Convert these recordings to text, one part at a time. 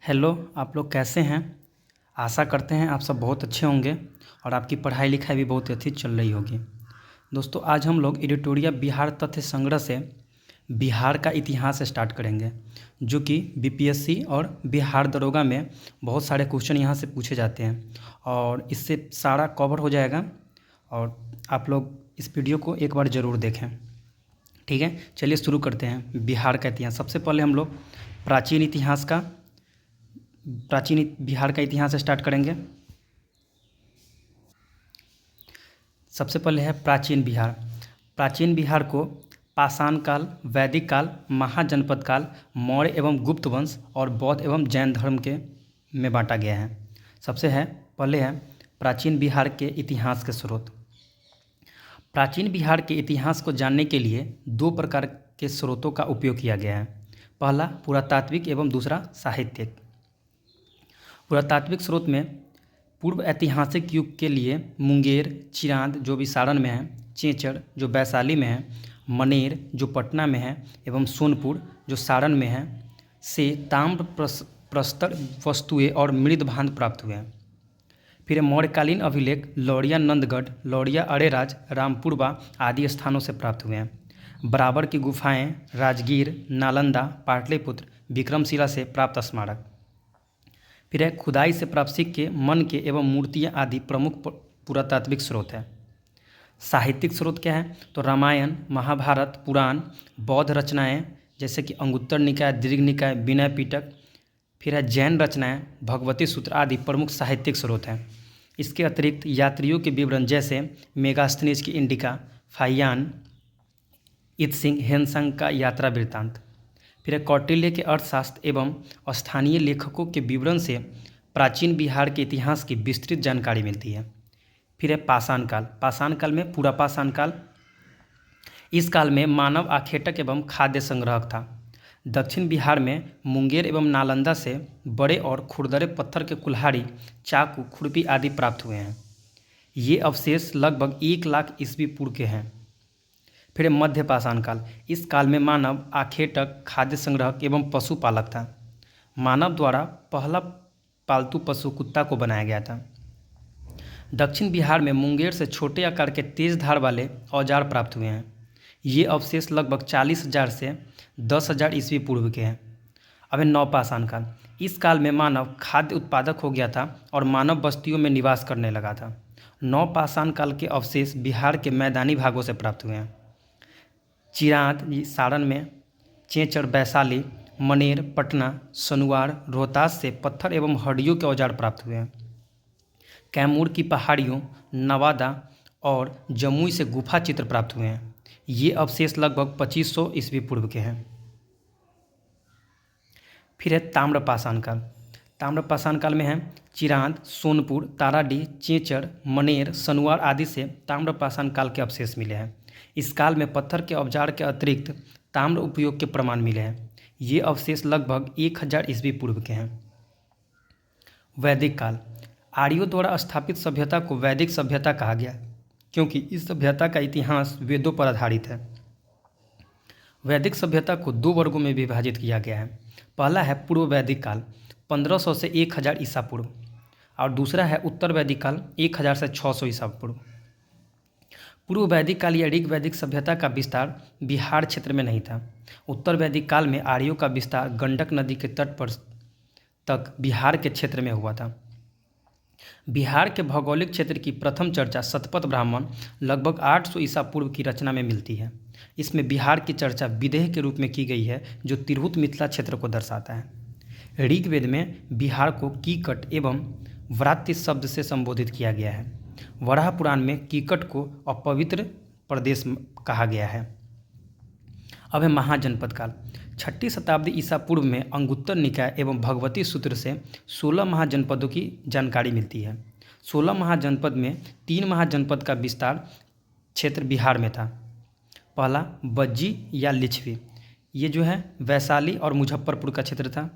Hello, आप लोग कैसे हैं? आशा करते हैं आप सब बहुत अच्छे होंगे और आपकी पढ़ाई लिखाई भी बहुत अच्छी चल रही होगी। दोस्तों, आज हम लोग एडिटोरिया बिहार तथ्य संग्रह से बिहार का इतिहास स्टार्ट करेंगे, जो कि बीपीएससी और बिहार दरोगा में बहुत सारे क्वेश्चन यहाँ से पूछे जाते हैं और इससे सारा कवर हो जाएगा। और आप लोग इस वीडियो को एक बार ज़रूर देखें। ठीक है, चलिए शुरू करते हैं। बिहार का इतिहास, सबसे पहले हम लोग प्राचीन बिहार का इतिहास स्टार्ट करेंगे। सबसे पहले है प्राचीन बिहार। प्राचीन बिहार को पाषाण काल, वैदिक काल, महाजनपद काल, मौर्य एवं गुप्त वंश और बौद्ध एवं जैन धर्म के में बांटा गया है। पहले है प्राचीन बिहार के इतिहास के स्रोत। प्राचीन बिहार के इतिहास को जानने के लिए दो प्रकार के स्रोतों का उपयोग किया गया है। पहला पुरातात्विक एवं दूसरा साहित्यिक। पुरातात्विक स्रोत में पूर्व ऐतिहासिक युग के लिए मुंगेर, चिरांद जो भी सारण में है, चेचर जो वैशाली में है, मनेर जो पटना में है एवं सोनपुर जो सारण में है से ताम्र प्रस्तर वस्तुएं और मृदभांड प्राप्त हुए हैं। फिर मौर्यकालीन अभिलेख लौरिया नंदगढ़, लौरिया अरेराज, रामपुरवा आदि स्थानों से प्राप्त हुए हैं। बराबर की गुफाएं राजगीर, नालंदा, पाटलिपुत्र, विक्रमशिला से प्राप्त स्मारक। फिर है खुदाई से प्राप्त सिक्के, मन के एवं मूर्तियाँ आदि प्रमुख पुरातात्विक स्रोत है। साहित्यिक स्रोत क्या है? तो रामायण, महाभारत, पुराण, बौद्ध रचनाएं जैसे कि अंगुत्तर निकाय, दीर्घ निकाय, विनय पिटक। फिर है जैन रचनाएं, भगवती सूत्र आदि प्रमुख साहित्यिक स्रोत हैं। इसके अतिरिक्त यात्रियों के विवरण जैसे मेगास्थनीज की इंडिका, फाहियान, इत्सिंग, हेनसंग का यात्रा वृत्तांत। फिर है कौटिल्य के अर्थशास्त्र एवं स्थानीय लेखकों के विवरण से प्राचीन बिहार के इतिहास की विस्तृत जानकारी मिलती है। फिर है पाषाण काल। पाषाण काल में पूरा पाषाण काल। इस काल में मानव आखेटक एवं खाद्य संग्रहक था। दक्षिण बिहार में मुंगेर एवं नालंदा से बड़े और खुरदरे पत्थर के कुल्हाड़ी, चाकू, खुरपी आदि प्राप्त हुए हैं। ये अवशेष लगभग 1 लाख ईस्वी पूर्व के हैं। फिर मध्य पाषाण काल। इस काल में मानव आखेटक, खाद्य संग्रहक एवं पशुपालक था। मानव द्वारा पहला पालतू पशु कुत्ता को बनाया गया था। दक्षिण बिहार में मुंगेर से छोटे आकार के तेज धार वाले औजार प्राप्त हुए हैं। ये अवशेष लगभग 40,000 से 10,000 ईस्वी पूर्व के हैं। अब है नवपाषाण काल। इस काल में मानव खाद्य उत्पादक हो गया था और मानव बस्तियों में निवास करने लगा था। नवपाषाण काल के अवशेष बिहार के मैदानी भागों से प्राप्त हुए हैं। चिरांद सारण में, चेचर वैशाली, मनेर पटना, सनुआर रोहतास से पत्थर एवं हड्डियों के औजार प्राप्त हुए हैं। कैमूर की पहाड़ियों, नवादा और जमुई से गुफा चित्र प्राप्त हुए हैं। ये अवशेष लगभग 2500 ईस्वी पूर्व के हैं। फिर है ताम्रपाषाण काल। ताम्रपाषाण काल में है चिरांद, सोनपुर, ताराडीह, चेचर, मनेर, सनुआर आदि से ताम्रपाषाण काल के अवशेष मिले हैं। इस काल में पत्थर के औजार के अतिरिक्त ताम्र उपयोग के प्रमाण मिले हैं। ये अवशेष लगभग 1000 ईस्वी पूर्व के हैं। वैदिक काल। आर्यों द्वारा स्थापित सभ्यता को वैदिक सभ्यता कहा गया क्योंकि इस सभ्यता का इतिहास वेदों पर आधारित है। वैदिक सभ्यता को 2 वर्गों में विभाजित किया गया है। पहला है पूर्व वैदिक काल 1500 से 1000 ईसा पूर्व और दूसरा है उत्तर वैदिक काल 1000 से 600 ईसा पूर्व। पूर्व वैदिक काल या ऋग वैदिक सभ्यता का विस्तार बिहार क्षेत्र में नहीं था। उत्तर वैदिक काल में आर्यों का विस्तार गंडक नदी के तट पर तक बिहार के क्षेत्र में हुआ था। बिहार के भौगोलिक क्षेत्र की प्रथम चर्चा शतपथ ब्राह्मण लगभग 800 ईसा पूर्व की रचना में मिलती है। इसमें बिहार की चर्चा विदेह के रूप में की गई है जो तिरहुत मिथिला क्षेत्र को दर्शाता है। ऋग्वेद में बिहार को कीकट एवं व्रात्य शब्द से संबोधित किया गया है। वराह पुराण में कीकट को अपवित्र प्रदेश कहा गया है। अब है महाजनपद काल। 6ठी शताब्दी ईसा पूर्व में अंगुत्तर निकाय एवं भगवती सूत्र से 16 महाजनपदों की जानकारी मिलती है। 16 महाजनपद में 3 महाजनपद का विस्तार क्षेत्र बिहार में था। पहला बज्जी या लिच्छवी, ये जो है वैशाली और मुजफ्फरपुर का क्षेत्र था।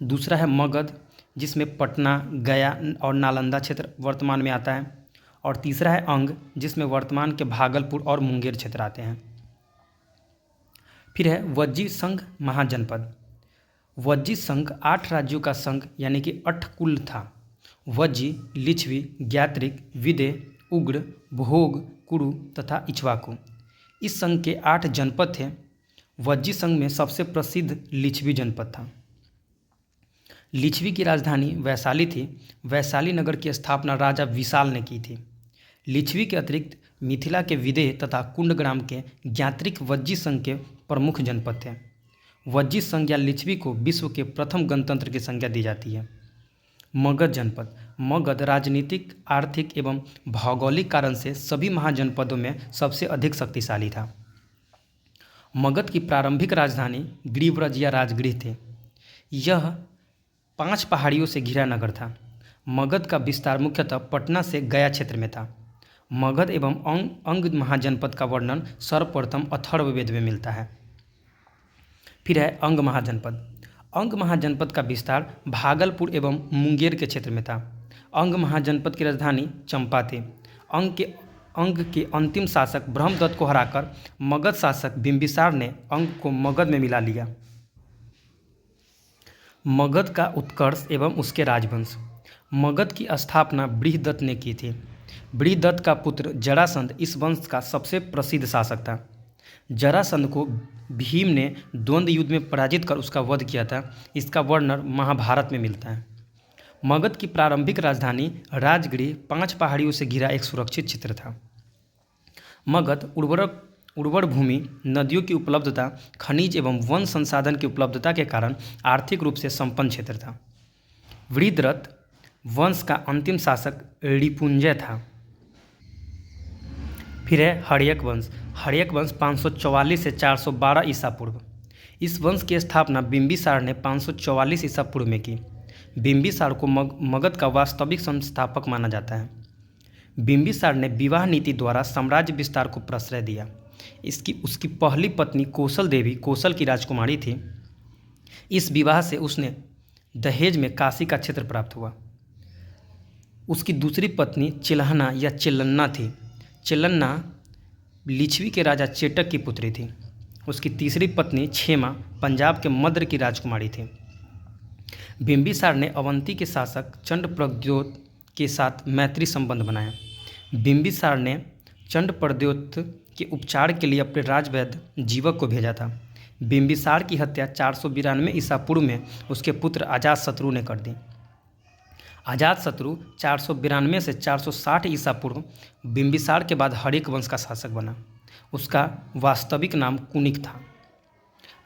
दूसरा है मगध, जिसमें पटना, गया और नालंदा क्षेत्र वर्तमान में आता है। और तीसरा है अंग, जिसमें वर्तमान के भागलपुर और मुंगेर क्षेत्र आते हैं। फिर है वज्जी संघ महाजनपद। वज्जी संघ 8 राज्यों का संघ यानी कि अठकुल था। वज्जी, लिच्छवी, ज्ञात्रिक, विदेह, उग्र, भोग, कुरु तथा इक्ष्वाकु इस संघ के 8 जनपद थे। वज्जी संघ में सबसे प्रसिद्ध लिच्छवी जनपद था। लिच्छवी की राजधानी वैशाली थी। वैशाली नगर की स्थापना राजा विशाल ने की थी। लिच्छवी के अतिरिक्त मिथिला के विदेह तथा कुंडग्राम के ज्ञात्रिक वज्जी संघ के प्रमुख जनपद थे। वज्जी संघ या लिच्छवी को विश्व के प्रथम गणतंत्र की संज्ञा दी जाती है। मगध जनपद। मगध राजनीतिक, आर्थिक एवं भौगोलिक कारण से सभी महाजनपदों में सबसे अधिक शक्तिशाली था। मगध की प्रारंभिक राजधानी गिरिव्रज या राजगृह थे। यह 5 पहाड़ियों से घिरा नगर था। मगध का विस्तार मुख्यतः पटना से गया क्षेत्र में था। मगध एवं अंग महाजनपद का वर्णन सर्वप्रथम अथर्ववेद में मिलता है। फिर है अंग महाजनपद। अंग महाजनपद का विस्तार भागलपुर एवं मुंगेर के क्षेत्र में था। अंग महाजनपद की राजधानी चंपा थी। अंग के अंतिम शासक ब्रह्मदत्त को हराकर मगध शासक बिंबिसार ने अंग को मगध में मिला लिया। मगध का उत्कर्ष एवं उसके राजवंश। मगध की स्थापना बृहदत्त ने की थी। बृहदत्त का पुत्र जरासंध इस वंश का सबसे प्रसिद्ध शासक था। जरासंध को भीम ने द्वंद्व युद्ध में पराजित कर उसका वध किया था। इसका वर्णन महाभारत में मिलता है। मगध की प्रारंभिक राजधानी राजगृह 5 पहाड़ियों से घिरा एक सुरक्षित क्षेत्र था। मगध उर्वर भूमि, नदियों की उपलब्धता, खनिज एवं वन संसाधन की उपलब्धता के कारण आर्थिक रूप से संपन्न क्षेत्र था। वृद्धरथ वंश का अंतिम शासक रिपुंजय था। फिर है हर्यक वंश। हर्यक वंश 544 से 412 ईसा पूर्व। इस वंश की स्थापना बिंबिसार ने 544 ईसा पूर्व में की। बिंबिसार को मगध का वास्तविक संस्थापक माना जाता है। बिंबिसार ने विवाह नीति द्वारा साम्राज्य विस्तार को प्रश्रय दिया। उसकी पहली पत्नी कौशल देवी कौशल की राजकुमारी थी। इस विवाह से उसने दहेज में काशी का क्षेत्र प्राप्त हुआ। उसकी दूसरी पत्नी चिल्हना या चिल्लन्ना थी। चिल्लन्ना लिच्छवी के राजा चेटक की पुत्री थी। उसकी तीसरी पत्नी क्षेमा पंजाब के मद्र की राजकुमारी थी। बिंबिसार ने अवंती के शासक चंडप्रद्योत के साथ मैत्री संबंध बनाया। बिंबिसार ने चंडप्रद्योत के उपचार के लिए अपने राजवैद्य जीवक को भेजा था। बिंबिसार की हत्या 492 ईसा पूर्व में उसके पुत्र अजातशत्रु ने कर दी। अजातशत्रु 492 से 460 ईसा पूर्व बिंबिसार के बाद हर्यक वंश का शासक बना। उसका वास्तविक नाम कुनिक था।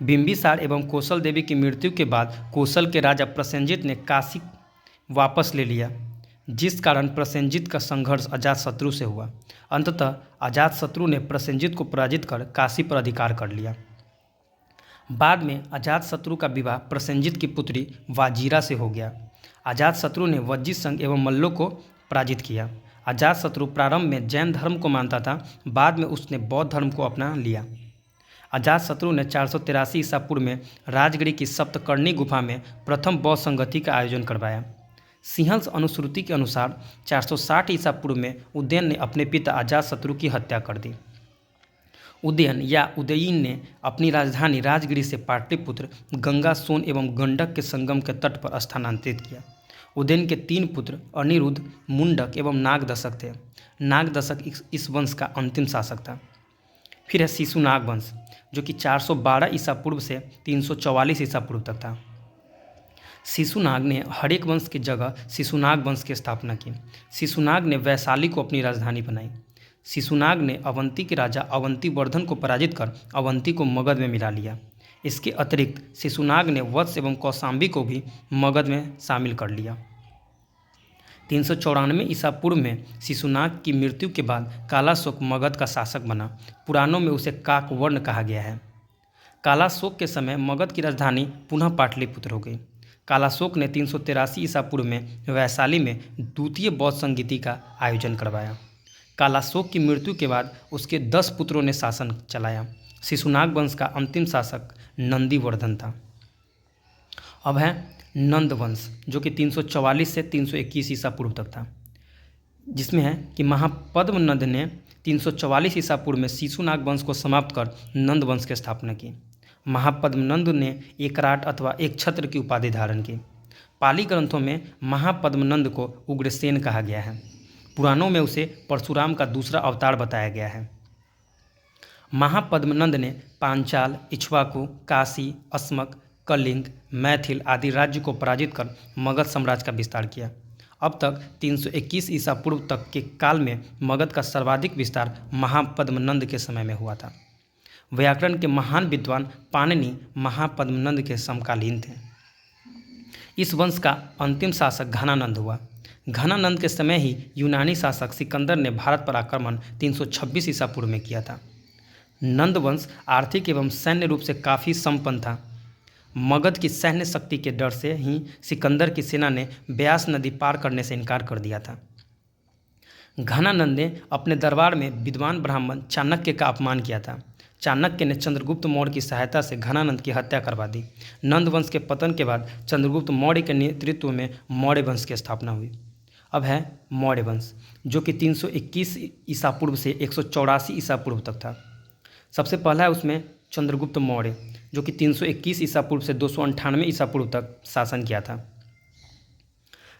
बिंबिसार एवं कौशल देवी की मृत्यु के बाद कौशल के राजा प्रसेनजित ने काशी वापस ले लिया, जिस कारण प्रसेनजित का संघर्ष अजातशत्रु से हुआ। अंततः अजातशत्रु ने प्रसेनजित को पराजित कर काशी पर अधिकार कर लिया। बाद में अजातशत्रु का विवाह प्रसेनजित की पुत्री वाजीरा से हो गया। अजातशत्रु ने वज्जी संघ एवं मल्लों को पराजित किया। अजातशत्रु प्रारंभ में जैन धर्म को मानता था, बाद में उसने बौद्ध धर्म को अपना लिया। अजातशत्रु ने 483 ईसा पूर्व में राजगृह की सप्तकर्णी गुफा में प्रथम बौद्ध संगति का आयोजन करवाया। सिंहल अनुश्रुति के अनुसार 460 ईसा पूर्व में उदयन ने अपने पिता अजातशत्रु की हत्या कर दी। उदयन या उदयीन ने अपनी राजधानी राजगृह से पाटलिपुत्र, गंगा, सोन एवं गंडक के संगम के तट पर स्थानांतरित किया। उदयन के 3 पुत्र अनिरुद्ध, मुंडक एवं नागदशक थे। नागदशक इस वंश का अंतिम शासक था। फिर है शिशुनाग वंश, जो कि 412 ईसा पूर्व से 344 ईसा पूर्व तक था। शिशुनाग ने हर्यक वंश की जगह शिशुनाग वंश की स्थापना की। शिशुनाग ने वैशाली को अपनी राजधानी बनाई। शिशुनाग ने अवंती के राजा अवंतीवर्धन को पराजित कर अवंती को मगध में मिला लिया। इसके अतिरिक्त शिशुनाग ने वत्स एवं कौशाम्बी को भी मगध में शामिल कर लिया। 394 ईसा पूर्व में शिशुनाग की मृत्यु के बाद कालाशोक मगध का शासक बना। पुराणों में उसे काकवर्ण कहा गया है। कालाशोक के समय मगध की राजधानी पुनः पाटलिपुत्र हो गई। कालाशोक ने 383 ईसा पूर्व में वैशाली में द्वितीय बौद्ध संगीति का आयोजन करवाया। कालाशोक की मृत्यु के बाद उसके 10 पुत्रों ने शासन चलाया। शिशुनाग वंश का अंतिम शासक नंदीवर्धन था। अब है नंद वंश, जो कि 344 से 321 ईसा पूर्व तक था, जिसमें है कि महापद्म नंद ने 344 ईसा पूर्व में शिशुनाग वंश को समाप्त कर नंद वंश की स्थापना की। महापद्मनंद ने एकराट अथवा एक छत्र की उपाधि धारण की। पाली ग्रंथों में महापद्मनंद को उग्रसेन कहा गया है। पुराणों में उसे परशुराम का दूसरा अवतार बताया गया है। महापद्मनंद ने पांचाल, इक्ष्वाकु, काशी, अस्मक, कलिंग, मैथिल आदि राज्य को पराजित कर मगध साम्राज्य का विस्तार किया। अब तक 321 ईसा पूर्व तक के काल में मगध का सर्वाधिक विस्तार महापद्मनंद के समय में हुआ था। व्याकरण के महान विद्वान पाणिनि महापद्मनंद के समकालीन थे। इस वंश का अंतिम शासक घनानंद हुआ। घनानंद के समय ही यूनानी शासक सिकंदर ने भारत पर आक्रमण 326 ईसा पूर्व में किया था। नंद वंश आर्थिक एवं सैन्य रूप से काफ़ी संपन्न था। मगध की सैन्य शक्ति के डर से ही सिकंदर की सेना ने ब्यास नदी पार करने से इनकार कर दिया था। घनानंद ने अपने दरबार में विद्वान ब्राह्मण चाणक्य का अपमान किया था। चाणक्य ने चंद्रगुप्त मौर्य की सहायता से घनानंद की हत्या करवा दी। नंद वंश के पतन के बाद चंद्रगुप्त मौर्य के नेतृत्व में मौर्य वंश की स्थापना हुई। अब है मौर्य वंश, जो कि 321 ईसा पूर्व से 184 ईसा पूर्व तक था। सबसे पहला है उसमें चंद्रगुप्त मौर्य, जो कि 321 ईसा पूर्व से 298 ईसा पूर्व तक शासन किया था।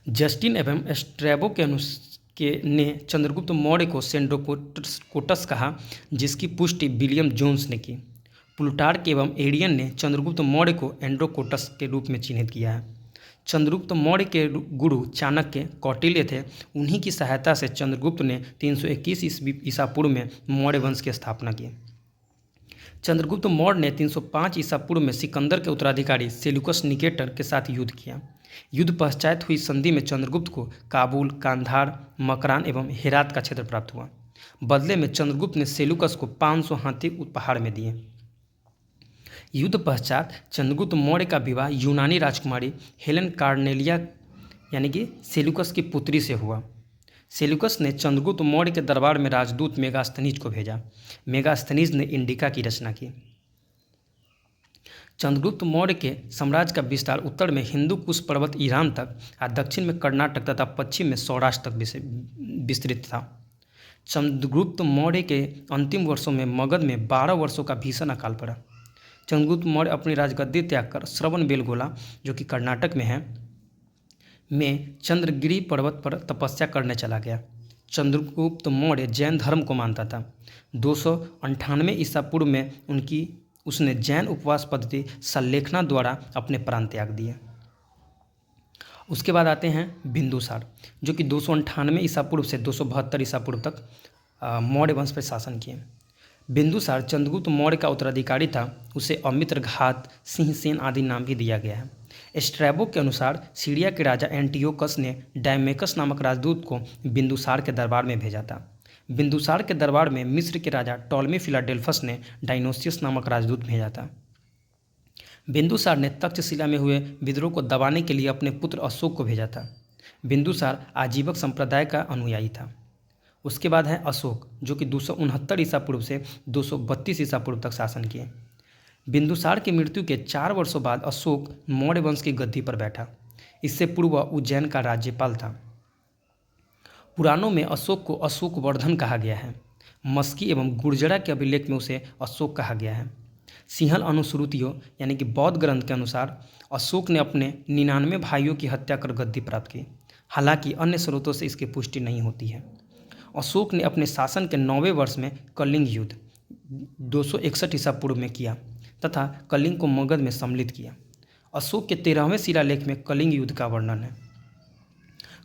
जस्टिन एवं स्ट्रैबो ने चंद्रगुप्त मौर्य को सेंड्रोकोटस कहा, जिसकी पुष्टि विलियम जोन्स ने की। प्लूटार्क एवं एरियन ने चंद्रगुप्त मौर्य को एंड्रोकोटस के रूप में चिन्हित किया है। चंद्रगुप्त मौर्य के गुरु चाणक्य कौटिल्य थे। उन्हीं की सहायता से चंद्रगुप्त ने 321 ईसा पूर्व में मौर्य वंश की स्थापना की। चंद्रगुप्त मौर्य ने 305 ईसा पूर्व में सिकंदर के उत्तराधिकारी सेल्यूकस निकेटर के साथ युद्ध किया। युद्ध पश्चात हुई संधि में चंद्रगुप्त को काबुल, कांधार, मकरान एवं हेरात का क्षेत्र प्राप्त हुआ। बदले में चंद्रगुप्त ने सेल्यूकस को 500 हाथी उपहार में दिए। युद्ध पश्चात चंद्रगुप्त मौर्य का विवाह यूनानी राजकुमारी हेलेन कार्नेलिया यानी कि सेल्यूकस की पुत्री से हुआ। सेल्यूकस ने चंद्रगुप्त मौर्य के दरबार में राजदूत मेगास्थनीज को भेजा। मेगास्थनीज ने इंडिका की रचना की। चंद्रगुप्त मौर्य के साम्राज्य का विस्तार उत्तर में हिंदू कुश पर्वत ईरान तक और दक्षिण में कर्नाटक तथा पश्चिम में सौराष्ट्र तक विस्तृत था। चंद्रगुप्त मौर्य के अंतिम वर्षों में मगध में 12 वर्षों का भीषण अकाल पड़ा। चंद्रगुप्त मौर्य अपनी राजगद्दी त्याग कर श्रवणबेलगोला, जो कि कर्नाटक में है, में चंद्रगिरी पर्वत पर तपस्या करने चला गया। चंद्रगुप्त मौर्य जैन धर्म को मानता था। 298 ईसा पूर्व में उसने जैन उपवास पद्धति सल्लेखना द्वारा अपने प्राण त्याग दिए। उसके बाद आते हैं बिंदुसार, जो कि 298 ईसा पूर्व से 272 ईसा पूर्व तक मौर्य वंश पर शासन किए। बिंदुसार चंद्रगुप्त मौर्य का उत्तराधिकारी था। उसे अमित्रघात, सिंहसेन आदि नाम भी दिया गया है। स्ट्रैबो के अनुसार सीरिया के राजा एंटियोकस ने डायमेकस नामक राजदूत को बिंदुसार के दरबार में भेजा था। बिंदुसार के दरबार में मिस्र के राजा टॉलमी फिलाडेल्फस ने डायनोसियस नामक राजदूत भेजा था। बिंदुसार ने तक्षशिला में हुए विद्रोह को दबाने के लिए अपने पुत्र अशोक को भेजा था। बिंदुसार आजीवक संप्रदाय का अनुयायी था। उसके बाद है अशोक, जो कि 269 ईसा पूर्व से 232 ईसा पूर्व तक शासन किए। बिंदुसार की मृत्यु के 4 वर्षों बाद अशोक मौर्य वंश की गद्दी पर बैठा। इससे पूर्व वह उज्जैन का राज्यपाल था। पुराणों में अशोक को अशोकवर्धन कहा गया है। मस्की एवं गुर्जरा के अभिलेख में उसे अशोक कहा गया है। सिंहल अनुश्रुतियों यानी कि बौद्ध ग्रंथ के अनुसार अशोक ने अपने 99 भाइयों की हत्या कर गद्दी प्राप्त की। हालांकि अन्य स्रोतों से इसकी पुष्टि नहीं होती है। अशोक ने अपने शासन के 9वें वर्ष में कलिंग युद्ध 261 ईसा पूर्व में किया तथा कलिंग को मगध में सम्मिलित किया। अशोक के 13वें शिलालेख में कलिंग युद्ध का वर्णन है।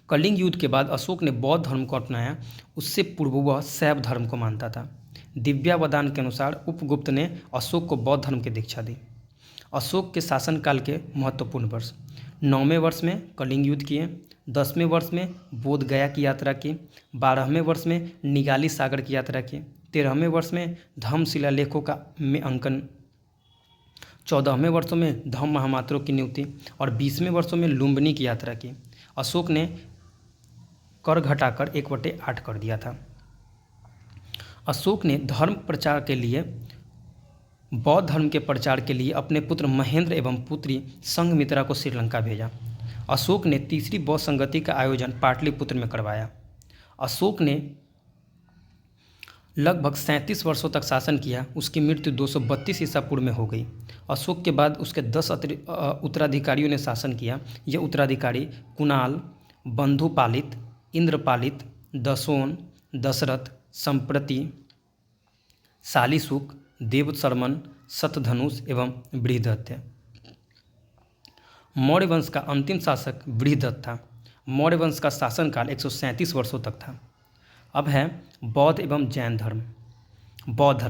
कलिंग युद्ध के बाद अशोक ने बौद्ध धर्म को अपनाया। उससे पूर्व वह शैव धर्म को मानता था। दिव्यावदान के अनुसार उपगुप्त ने अशोक को बौद्ध धर्म की दीक्षा दी। अशोक के शासनकाल के महत्वपूर्ण वर्ष: 9वें वर्ष में कलिंग युद्ध किए, 10वें वर्ष में बोध गया की यात्रा की, 12वें वर्ष में निगाली सागर की यात्रा की, 13वें वर्ष में धम्म शिलालेखों में अंकन, 14वें वर्षों में धम्म महामात्रों की नियुक्ति और 20वें वर्षों में लुम्बिनी की यात्रा की। अशोक ने कर घटाकर 1/8 कर दिया था। अशोक ने धर्म प्रचार के लिए बौद्ध धर्म के प्रचार के लिए अपने पुत्र महेंद्र एवं पुत्री संघमित्रा को श्रीलंका भेजा। अशोक ने तीसरी बौद्ध संगति का आयोजन पाटलिपुत्र में करवाया। अशोक ने लगभग 37 वर्षों तक शासन किया। उसकी मृत्यु 232 ईसा पूर्व में हो गई। अशोक के बाद उसके 10 उत्तराधिकारियों ने शासन किया। ये उत्तराधिकारी कुणाल, बंधुपालित, इंद्रपालित, दशोन, दशरथ, संप्रति, शालीशुक, देवशर्मन, शतधनुष एवं बृहदत्त थे। मौर्य वंश का अंतिम शासक बृहदत्त था। मौर्य वंश का शासनकाल 137 वर्षों तक था। अब है बौद्ध एवं जैन धर्म। बौद्ध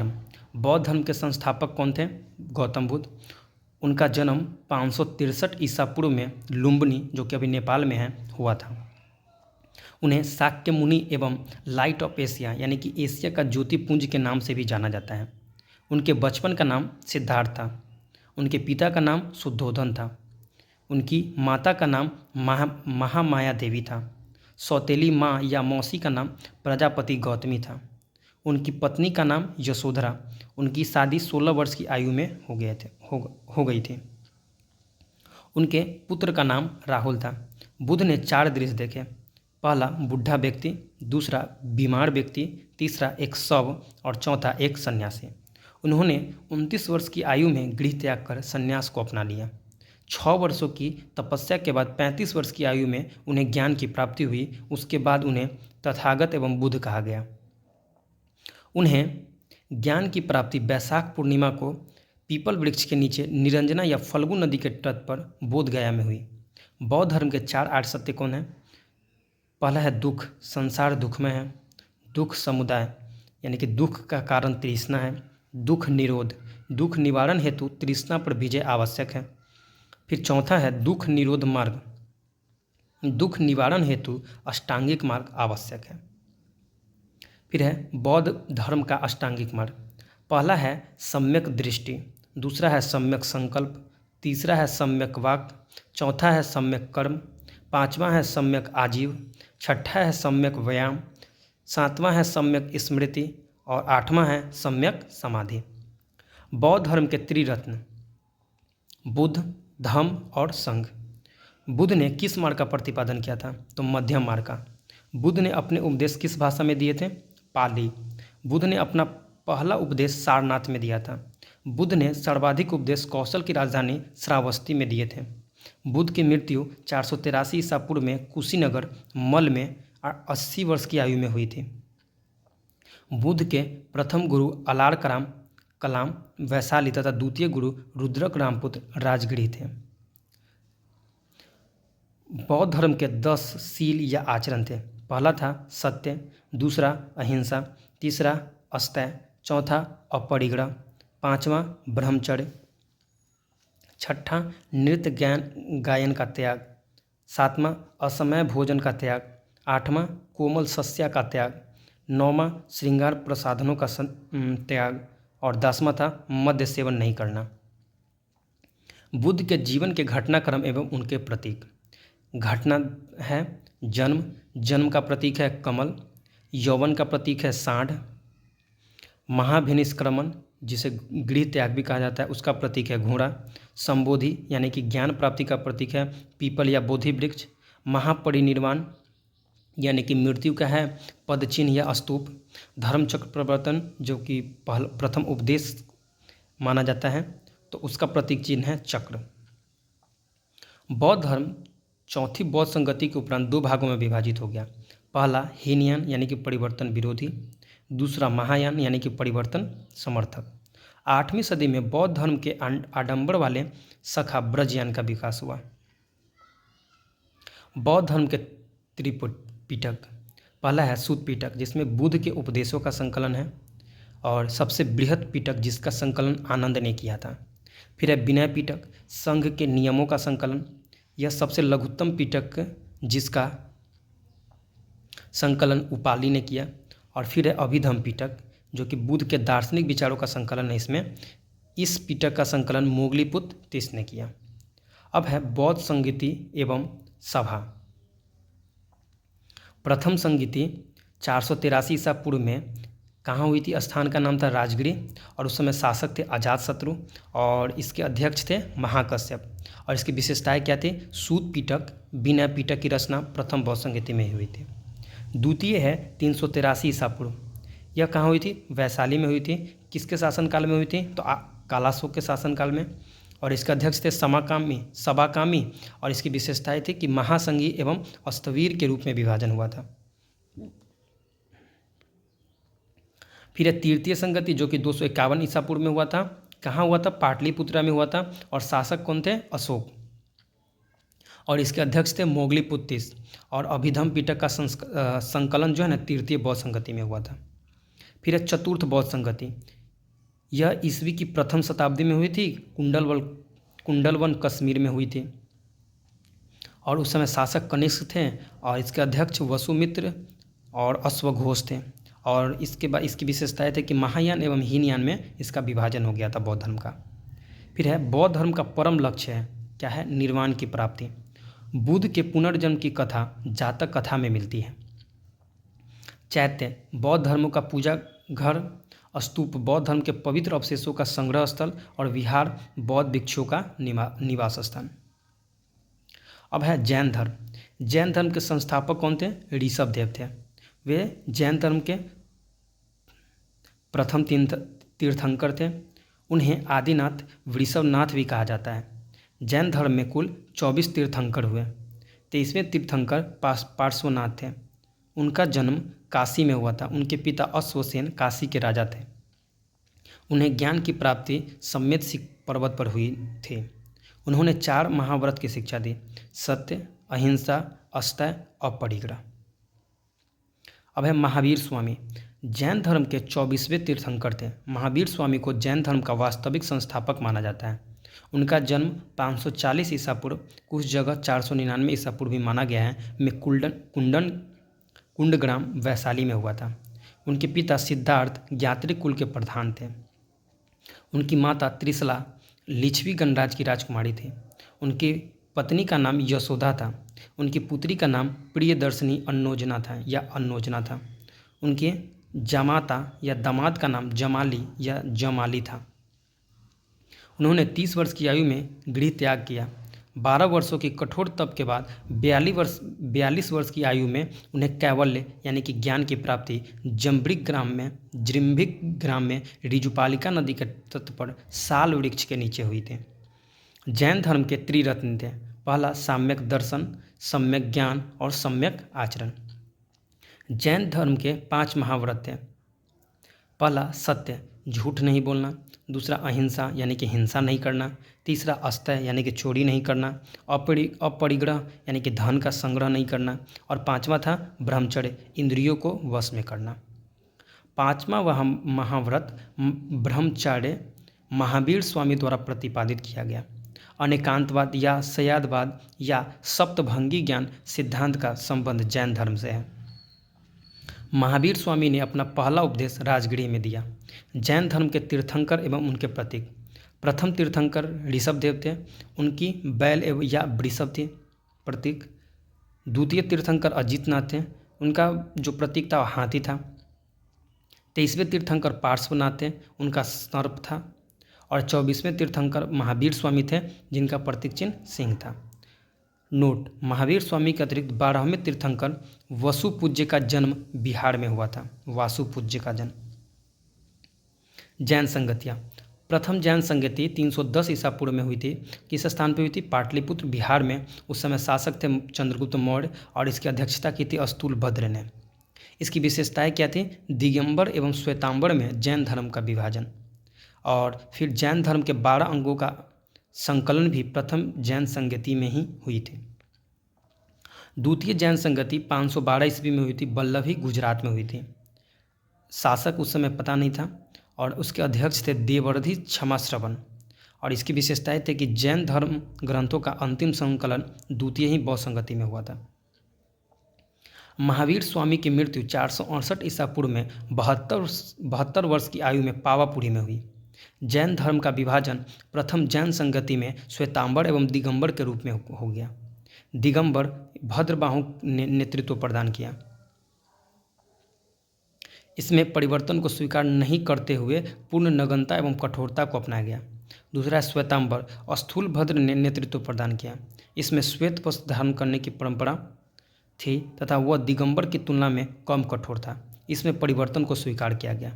धर्म के संस्थापक कौन थे? गौतम बुद्ध। उनका जन्म 563 ईसा पूर्व में लुम्बिनी, जो कि अभी नेपाल में है, हुआ था। उन्हें शाक्य मुनि एवं लाइट ऑफ एशिया यानी कि एशिया का ज्योतिपुंज के नाम से भी जाना जाता है। उनके बचपन का नाम सिद्धार्थ था। उनके पिता का नाम शुद्धोधन था। उनकी माता का नाम महामाया देवी था। सौतेली माँ या मौसी का नाम प्रजापति गौतमी था। उनकी पत्नी का नाम यशोधरा। उनकी शादी 16 वर्ष की आयु में हो गई थी। उनके पुत्र का नाम राहुल था। बुद्ध ने 4 दृश्य देखे। पहला बुढ़ा व्यक्ति, दूसरा बीमार व्यक्ति, तीसरा एक शव और चौथा एक सन्यासी। उन्होंने 29 वर्ष की आयु में गृह त्याग कर सन्यास को अपना लिया। 6 वर्षों की तपस्या के बाद 35 वर्ष की आयु में उन्हें ज्ञान की प्राप्ति हुई। उसके बाद उन्हें तथागत एवं बुद्ध कहा गया। उन्हें ज्ञान की प्राप्ति वैशाख पूर्णिमा को पीपल वृक्ष के नीचे निरंजना या फल्गु नदी के तट पर बोधगया में हुई। बौद्ध धर्म के 4 आर्य सत्य कौन है? पहला है दुख, संसार दुखमय है। दुख समुदाय यानी कि दुख का कारण तृष्णा है। दुख निरोध, दुख निवारण हेतु तृष्णा पर विजय आवश्यक है। फिर चौथा है दुख निरोध मार्ग, दुख निवारण हेतु अष्टांगिक मार्ग आवश्यक है। फिर है बौद्ध धर्म का अष्टांगिक मार्ग। पहला है सम्यक दृष्टि, दूसरा है सम्यक संकल्प, तीसरा है सम्यक वाक, चौथा है सम्यक कर्म, पांचवा है सम्यक आजीव, छठा है सम्यक व्यायाम, सातवां है सम्यक स्मृति और आठवां है सम्यक समाधि। बौद्ध धर्म के त्रिरत्न बुद्ध, धम्म और संघ। बुद्ध ने किस मार्ग का प्रतिपादन किया था? तो मध्यम मार्ग का। बुद्ध ने अपने उपदेश किस भाषा में दिए थे? पाली। बुद्ध ने अपना पहला उपदेश सारनाथ में दिया था। बुद्ध ने सर्वाधिक उपदेश कौशल की राजधानी श्रावस्ती में दिए थे। बुद्ध की मृत्यु 483 ईसा पूर्व में कुशीनगर मल में 80 वर्ष की आयु में हुई थी। बुद्ध के प्रथम गुरु अलार कलाम वैशाली तथा द्वितीय गुरु रुद्रक रामपुत्र राजगृही थे। बौद्ध धर्म के 10 शील या आचरण थे। पहला था सत्य, दूसरा अहिंसा, तीसरा अस्तेय, चौथा अपरिग्रह, पांचवा ब्रह्मचर्य, छठा नृत्य गायन का त्याग, सातवां असमय भोजन का त्याग, आठवां कोमल सस्या का त्याग, नौवां श्रृंगार प्रसाधनों का त्याग और 10वां था मद्य सेवन नहीं करना। बुद्ध के जीवन के घटनाक्रम एवं उनके प्रतीक। घटना है जन्म, जन्म का प्रतीक है कमल, यौवन का प्रतीक है सांड, महाभिनिष्क्रमण जिसे गृह त्याग भी कहा जाता है उसका प्रतीक है घोड़ा, संबोधि यानी कि ज्ञान प्राप्ति का प्रतीक है पीपल या बोधि वृक्ष, महापरिनिर्वाण यानी कि मृत्यु का है पद चिन्ह या स्तूप, धर्मचक्र प्रवर्तन जो कि प्रथम उपदेश माना जाता है तो उसका प्रतीक चिन्ह है चक्र। बौद्ध धर्म चौथी बौद्ध संगति के उपरांत 2 भागों में विभाजित हो गया। पहला हीनयान यानी कि परिवर्तन विरोधी, दूसरा महायान यानी कि परिवर्तन समर्थक। 8वीं सदी में बौद्ध धर्म के आडंबर वाले शाखा ब्रजयान का विकास हुआ। बौद्ध धर्म के त्रिपिटक। पहला है सूत पिटक जिसमें बुद्ध के उपदेशों का संकलन है और सबसे बृहद पिटक जिसका संकलन आनंद ने किया था। फिर है विनय पिटक, संघ के नियमों का संकलन, यह सबसे लघुत्तम पिटक जिसका संकलन उपाली ने किया। और फिर है अभिधम्म पिटक जो कि बुद्ध के दार्शनिक विचारों का संकलन है। इसमें इस पिटक का संकलन मोगलीपुत्र तीस ने किया। अब है बौद्ध संगीति एवं सभा। प्रथम संगीति 483 ईसा पूर्व में कहाँ हुई थी? स्थान का नाम था राजगृह और उस समय शासक थे अजातशत्रु और इसके अध्यक्ष थे महाकश्यप। और इसकी विशेषताएं क्या थी? सूत पिटक, विनय पिटक की रचना प्रथम बौद्ध संगीति में हुई थी। द्वितीय है 383 ईसा पूर्व, यह कहाँ हुई थी? वैशाली में हुई थी। किसके शासनकाल में हुई थी? तो कालाशोक के शासनकाल में। और इसके अध्यक्ष थे सबाकामी। और इसकी विशेषताएं थी कि महासंघी एवं स्थविर के रूप में विभाजन हुआ था। फिर है तृतीय संगति, जो कि 251 ईसा पूर्व में हुआ था। कहाँ हुआ था? पाटलिपुत्रा में हुआ था। और शासक कौन थे? अशोक। और इसके अध्यक्ष थे मोगलीपुत्तिस। और अभिधम पिटक का संकलन जो है ना तृतीय बौद्ध संगति में हुआ था। फिर है चतुर्थ बौद्ध संगति। यह ईस्वी की प्रथम शताब्दी में हुई थी। कुंडलवन कश्मीर में हुई थी। और उस समय शासक कनिष्क थे। और इसके अध्यक्ष वसुमित्र और अश्वघोष थे। और इसके बाद इसकी विशेषताएं थे कि महायान एवं हीनयान में इसका विभाजन हो गया था बौद्ध धर्म का। फिर है बौद्ध धर्म का परम लक्ष्य है क्या है? निर्वाण की प्राप्ति। बुद्ध के पुनर्जन्म की कथा जातक कथा में मिलती है। चैत्य बौद्ध धर्मों का पूजा घर, स्तूप बौद्ध धर्म के पवित्र अवशेषों का संग्रह स्थल, और विहार बौद्ध भिक्षुओं का निवास स्थान। अब है जैन धर्म। जैन धर्म के संस्थापक कौन थे? ऋषभदेव थे। वे जैन धर्म के प्रथम तीर्थंकर थे। उन्हें आदिनाथ वृषभनाथ भी कहा जाता है। जैन धर्म में कुल 24 तीर्थंकर हुए। 23वें तीर्थंकर पार्श्वनाथ थे। उनका जन्म काशी में हुआ था। उनके पिता अश्वसेन काशी के राजा थे। उन्हें ज्ञान की प्राप्ति सम्यक पर्वत पर हुई थी। उन्होंने 4 महाव्रत की शिक्षा दी: सत्य, अहिंसा, अस्तय और परिग्रह। अब है महावीर स्वामी। जैन धर्म के 24वें तीर्थंकर थे। महावीर स्वामी को जैन धर्म का वास्तविक संस्थापक माना जाता है। उनका जन्म 540 ईसा पूर्व, कुछ जगह 499 ईसा पूर्व भी माना गया है, में कुंडग्राम वैशाली में हुआ था। उनके पिता सिद्धार्थ ज्ञात्री कुल के प्रधान थे। उनकी माता त्रिशला लिच्छवी गणराज की राजकुमारी थी। उनकी पत्नी का नाम यशोदा था। उनकी पुत्री का नाम प्रियदर्शनी अन्नोजना था। उनके जामाता या दामाद का नाम जमाली या जमाली था। उन्होंने 30 वर्ष की आयु में गृह त्याग किया। 12 वर्षों की कठोर तप के बाद 42 वर्ष की आयु में उन्हें कैवल्य यानी कि ज्ञान की प्राप्ति जृंभिक ग्राम में ऋजुपालिका नदी के तट पर साल वृक्ष के नीचे हुई थी। जैन धर्म के त्रिरत्न थे। पहला सम्यक दर्शन, सम्यक ज्ञान और सम्यक आचरण। जैन धर्म के 5 महाव्रत थे। पहला सत्य, झूठ नहीं बोलना। दूसरा अहिंसा यानी कि हिंसा नहीं करना। तीसरा अस्तय यानी कि चोरी नहीं करना। अपरिग्रह यानी कि धन का संग्रह नहीं करना। और 5वां था ब्रह्मचर्य, इंद्रियों को वश में करना। 5वां वह महाव्रत ब्रह्मचर्य महावीर स्वामी द्वारा प्रतिपादित किया गया। अनेकांतवाद या सयादवाद या सप्तभंगी ज्ञान सिद्धांत का संबंध जैन धर्म से है। महावीर स्वामी ने अपना पहला उपदेश राजगृह में दिया। जैन धर्म के तीर्थंकर एवं उनके प्रतीक। प्रथम तीर्थंकर ऋषभदेव थे। उनकी बैल या वृषभ थी प्रतीक। द्वितीय तीर्थंकर अजितनाथ थे। उनका जो प्रतीक था वह हाथी था। 23वें तीर्थंकर पार्श्वनाथ थे। उनका सर्प था। और 24वें तीर्थंकर महावीर स्वामी थे, जिनका प्रतीक चिन्ह सिंह था। नोट: महावीर स्वामी के अतिरिक्त 12वें तीर्थंकर वसुपूज्य का जन्म बिहार में हुआ था। वासुपूज्य का जन्म। जैन संगतियाँ। प्रथम जैन संगति 310 ईसा पूर्व में हुई थी। किस स्थान पर हुई थी? पाटलिपुत्र बिहार में। उस समय शासक थे चंद्रगुप्त मौर्य और इसकी अध्यक्षता की थी स्थूलभद्र ने। इसकी विशेषताएं क्या थी? दिगंबर एवं श्वेतांबर में जैन धर्म का विभाजन। और फिर जैन धर्म के 12 अंगों का संकलन भी प्रथम जैन संगति में ही हुई थी। द्वितीय जैन संगति 512 ईस्वी में हुई थी। बल्लभी गुजरात में हुई थी। शासक उस समय पता नहीं था और उसके अध्यक्ष थे देवर्धि क्षमाश्रवण। और इसकी विशेषताएं थे कि जैन धर्म ग्रंथों का अंतिम संकलन द्वितीय ही बौद्ध संगति में हुआ था। महावीर स्वामी की मृत्यु 468 ईसा पूर्व में 72 वर्ष की आयु में पावापुरी में हुई। जैन धर्म का विभाजन प्रथम जैन संगति में श्वेतांबर एवं दिगंबर के रूप में हो गया। दिगंबर भद्रबाहु ने नेतृत्व प्रदान किया। इसमें परिवर्तन को स्वीकार नहीं करते हुए पूर्ण नग्नता एवं कठोरता को अपनाया गया। दूसरा श्वेतांबर स्थूलभद्र ने नेतृत्व प्रदान किया। इसमें श्वेत वस्त्र धारण करने की परंपरा थी तथा वह दिगंबर की तुलना में कम कठोर था। इसमें परिवर्तन को स्वीकार किया गया।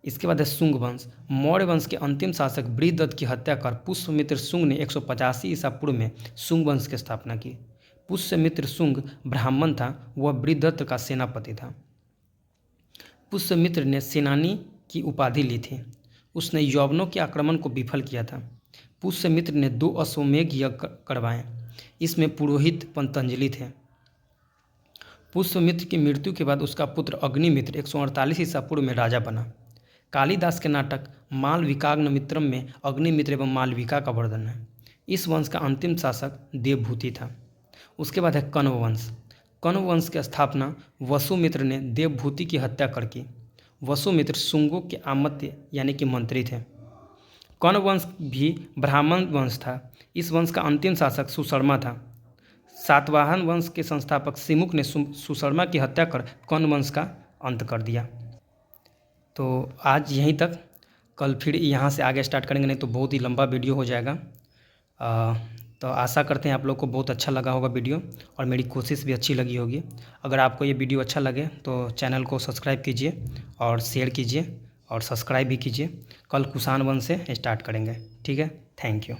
इसके बाद है शुंग वंश। मौर्य वंश के अंतिम शासक बृहदत्त की हत्या कर पुष्यमित्र शुंग ने 185 ईसा पूर्व में शुंग वंश की स्थापना की। पुष्यमित्र शुंग ब्राह्मण था, वह बृहदत्त का सेनापति था। पुष्यमित्र ने सेनानी की उपाधि ली थी। उसने यौवनों के आक्रमण को विफल किया था। पुष्यमित्र ने 2 अश्वमेध यज्ञ करवाए। इसमें पुरोहित पतंजलि थे। पुष्यमित्र की मृत्यु के बाद उसका पुत्र अग्निमित्र 148 ईसा पूर्व में राजा बना। कालिदास के नाटक मालविकाग्निमित्रम में अग्निमित्र एवं मालविका का वर्णन है। इस वंश का अंतिम शासक देवभूति था। उसके बाद है कण्व वंश। कण्व वंश की स्थापना वसुमित्र ने देवभूति की हत्या कर की। वसुमित्र शुंगों के आमत्य यानी कि मंत्री थे। कण्व वंश भी ब्राह्मण वंश था। इस वंश का अंतिम शासक सुशर्मा था। सातवाहन वंश के संस्थापक सिमुक ने सुशर्मा की हत्या कर कण्व वंश का अंत कर दिया। तो आज यहीं तक, कल फिर यहाँ से आगे स्टार्ट करेंगे, नहीं तो बहुत ही लंबा वीडियो हो जाएगा। तो आशा करते हैं आप लोग को बहुत अच्छा लगा होगा वीडियो और मेरी कोशिश भी अच्छी लगी होगी। अगर आपको ये वीडियो अच्छा लगे तो चैनल को सब्सक्राइब कीजिए और शेयर कीजिए और सब्सक्राइब भी कीजिए। कल कुषाण वंश से स्टार्ट करेंगे। ठीक है, थैंक यू।